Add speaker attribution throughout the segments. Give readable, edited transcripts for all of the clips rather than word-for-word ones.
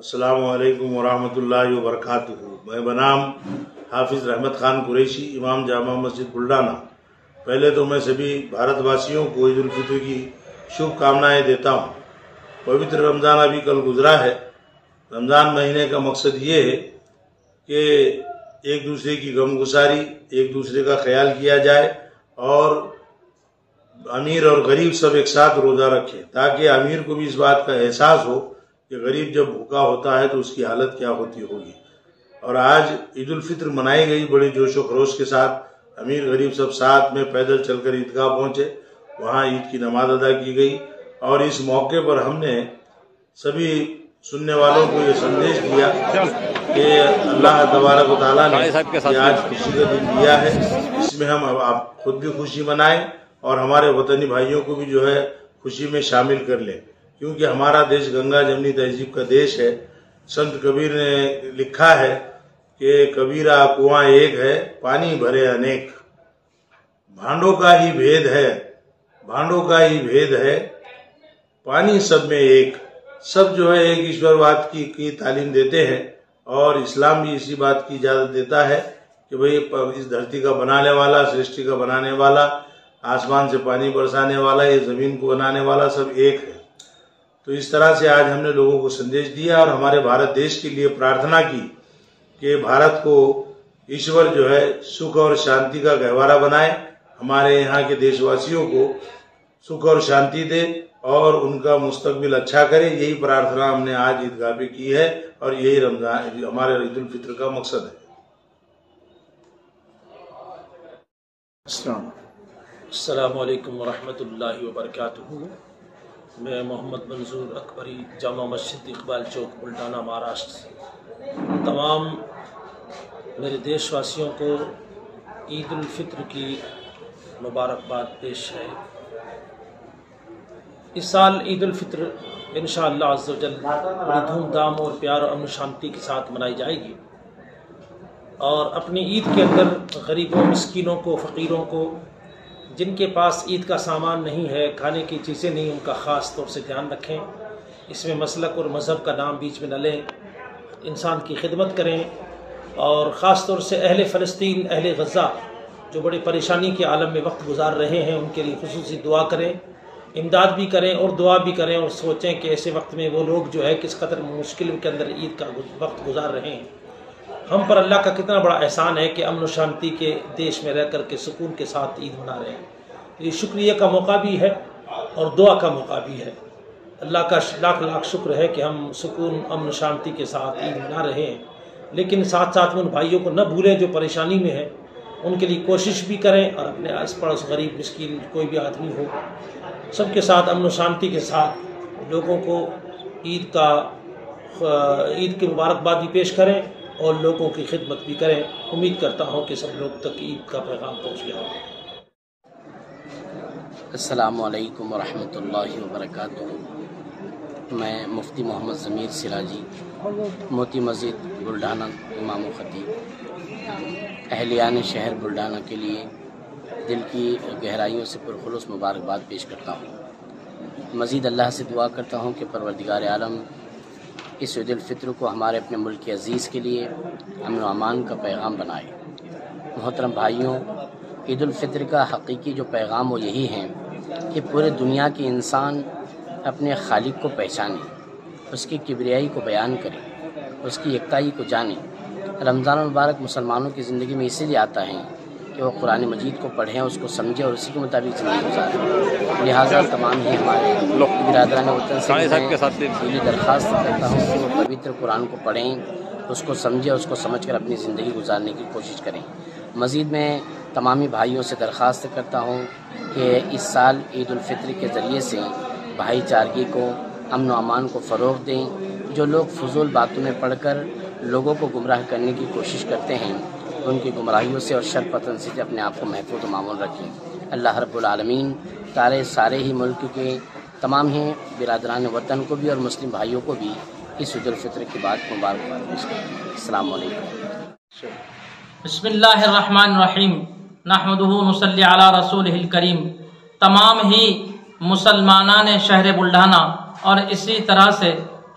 Speaker 1: السلام علیکم ورحمۃ اللہ وبرکاتہ۔ میں بنام حافظ رحمت خان قریشی، امام جامع مسجد بلڈانہ۔ پہلے تو میں سبھی بھارت واسیوں کو عید الفطر کی شبھ کامنائیں دیتا ہوں۔ پوتر رمضان ابھی کل گزرا ہے۔ رمضان مہینے کا مقصد یہ ہے کہ ایک دوسرے کی غم گساری، ایک دوسرے کا خیال کیا جائے اور امیر اور غریب سب ایک ساتھ روزہ رکھیں، تاکہ امیر کو بھی اس بات کا احساس ہو کہ غریب جب بھوکا ہوتا ہے تو اس کی حالت کیا ہوتی ہوگی۔ اور آج عید الفطر منائی گئی بڑے جوش و خروش کے ساتھ۔ امیر غریب سب ساتھ میں پیدل چل کر عیدگاہ پہنچے، وہاں عید کی نماز ادا کی گئی، اور اس موقع پر ہم نے سبھی سننے والوں کو یہ سندیش دیا کہ اللہ تبارک و تعالیٰ نے یہ آج خوشی کا دن دیا ہے، اس میں ہم آپ خود بھی خوشی منائیں اور ہمارے وطنی بھائیوں کو بھی جو ہے خوشی میں شامل کر لیں، کیونکہ ہمارا دیش گنگا جمنی تہذیب کا دیش ہے۔ سنت کبیر نے لکھا ہے کہ کبیرہ کنواں ایک ہے، پانی بھرے انیک، بھانڈوں کا ہی بھید ہے، بھانڈوں کا ہی بھید ہے، پانی سب میں ایک۔ سب جو ہے ایک ایشورواد کی تعلیم دیتے ہیں، اور اسلام بھی اسی بات کی اجازت دیتا ہے کہ بھئی اس دھرتی کا بنانے والا، سرشٹی کا بنانے والا، آسمان سے پانی برسانے والا، یہ زمین کو بنانے والا سب ایک ہے۔ تو اس طرح سے آج ہم نے لوگوں کو سندیش دیا اور ہمارے بھارت دیش کے لیے پرارتھنا کی کہ بھارت کو ایشور جو ہے سکھ اور شانتی کا گہوارہ بنائے، ہمارے یہاں کے دیش واسیوں کو سکھ اور شانتی دے اور ان کا مستقبل اچھا کرے۔ یہی پرارتھنا ہم نے آج عیدگاہ پہ کی ہے، اور یہی رمضان ہمارے عید الفطر کا مقصد ہے۔
Speaker 2: السلام علیکم ورحمۃ اللہ وبرکاتہ۔ میں محمد منظور اکبری، جامع مسجد اقبال چوک بلڈانہ، مہاراشٹر سے تمام میرے دیش واسیوں کو عید الفطر کی مبارکباد پیش ہے۔ اس سال عید الفطر انشاءاللہ عز و جل بڑی دھوم دھام اور پیار اور امن و شانتی کے ساتھ منائی جائے گی، اور اپنی عید کے اندر غریبوں، مسکینوں کو، فقیروں کو، جن کے پاس عید کا سامان نہیں ہے، کھانے کی چیزیں نہیں، ان کا خاص طور سے دھیان رکھیں۔ اس میں مسلک اور مذہب کا نام بیچ میں نہ لیں، انسان کی خدمت کریں، اور خاص طور سے اہل فلسطین، اہل غزہ جو بڑی پریشانی کے عالم میں وقت گزار رہے ہیں، ان کے لیے خصوصی دعا کریں، امداد بھی کریں اور دعا بھی کریں، اور سوچیں کہ ایسے وقت میں وہ لوگ جو ہے کس قدر مشکل کے اندر عید کا وقت گزار رہے ہیں۔ ہم پر اللہ کا کتنا بڑا احسان ہے کہ امن و شانتی کے دیش میں رہ کر کے سکون کے ساتھ عید منا رہے ہیں۔ یہ شکریہ کا موقع بھی ہے اور دعا کا موقع بھی ہے۔ اللہ کا لاکھ لاکھ شکر ہے کہ ہم سکون، امن و شانتی کے ساتھ عید منا رہے ہیں، لیکن ساتھ ساتھ ان بھائیوں کو نہ بھولیں جو پریشانی میں ہیں، ان کے لیے کوشش بھی کریں، اور اپنے آس پڑوس غریب، مسکین کوئی بھی آدمی ہو، سب کے ساتھ امن و شانتی کے ساتھ لوگوں کو عید کی مبارکباد بھی پیش کریں اور لوگوں کی خدمت بھی کریں۔ امید کرتا ہوں کہ سب لوگ تک عید کا پیغام پہنچ گیا ہو۔
Speaker 3: السلام علیکم ورحمۃ اللہ وبرکاتہ۔ میں مفتی محمد ضمیر سراجی، موتی مسجد بلڈانہ، امام و خطیب، اہلیان شہر بلڈانہ کے لیے دل کی گہرائیوں سے پرخلوص مبارکباد پیش کرتا ہوں۔ مزید اللہ سے دعا کرتا ہوں کہ پروردگار عالم اس عید الفطر کو ہمارے اپنے ملک عزیز کے لیے امن و امان کا پیغام بنائے۔ محترم بھائیوں، عید الفطر کا حقیقی جو پیغام وہ یہی ہے کہ پورے دنیا کے انسان اپنے خالق کو پہچانے، اس کی کبریائی کو بیان کرے، اس کی یکتائی کو جانے۔ رمضان المبارک مسلمانوں کی زندگی میں اسی لیے آتا ہے کہ وہ قرآن مجید کو پڑھیں، اس کو سمجھیں اور اسی کے مطابق زندگی گزاریں۔ لہٰذا تمام ہی ہمارے برادران وطن سے دلی درخواست کرتا ہوں کہ وہ پوتر قرآن کو پڑھیں، اس کو سمجھیں، اس کو سمجھ کر اپنی زندگی گزارنے کی کوشش کریں۔ مزید میں تمامی بھائیوں سے درخواست کرتا ہوں کہ اس سال عید الفطر کے ذریعے سے بھائی چارگی کو، امن و امان کو فروغ دیں۔ جو لوگ فضول باتوں میں پڑھ کر لوگوں کو گمراہ کرنے کی کوشش کرتے ہیں، ان کی گمراہیوں سے اور شر پتن سے اپنے آپ کو محفوظ و معمول رکھیں۔ اللہ رب العالمین سارے ہی ملک کے تمام ہی برادران وطن کو بھی اور مسلم بھائیوں کو بھی اس عید الفطر کی بات مبارکباد پیش کریں۔ السلام علیکم۔
Speaker 4: بسم اللہ الرحمن الرحیم، نحمدہ نصلی علی رسولہ الکریم۔ تمام ہی مسلمانان شہر بلڈانہ اور اسی طرح سے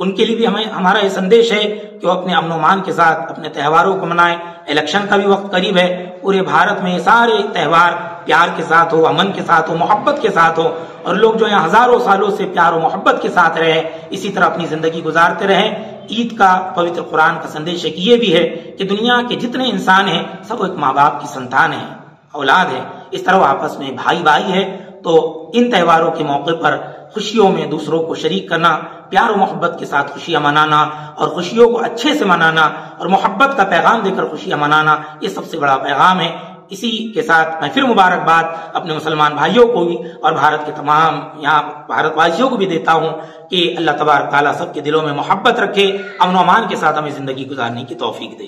Speaker 5: ان کے لیے بھی ہمارا یہ سندیش ہے کہ وہ اپنے امن و امان کے ساتھ اپنے تہواروں کو منائیں. الیکشن کا بھی وقت قریب ہے. پورے بھارت میں یہ سارے تہوار پیار کے ساتھ ہو، امن کے ساتھ ہو، محبت کے ساتھ ہو، اور لوگ جو یہاں ہزاروں سالوں سے پیار و محبت کے ساتھ رہے اسی طرح اپنی زندگی گزارتے رہیں. عید کا پوتر قرآن کا سندیش ایک یہ بھی ہے کہ دنیا کے جتنے انسان ہیں سب ایک ماں باپ کی سنتان ہیں، اولاد ہے. اس طرح وہ آپس میں بھائی بھائی ہے. تو ان تہواروں کے موقع پر خوشیوں میں دوسروں کو شریک کرنا، پیار و محبت کے ساتھ خوشیاں منانا، اور خوشیوں کو اچھے سے منانا، اور محبت کا پیغام دے کر خوشیاں منانا، یہ سب سے بڑا پیغام ہے. اسی کے ساتھ میں پھر مبارکباد اپنے مسلمان بھائیوں کو بھی اور بھارت کے تمام یہاں بھارت واسیوں کو بھی دیتا ہوں کہ اللہ تبارک تعالیٰ سب کے دلوں میں محبت رکھے، امن و امان کے ساتھ ہمیں زندگی گزارنے کی توفیق دے.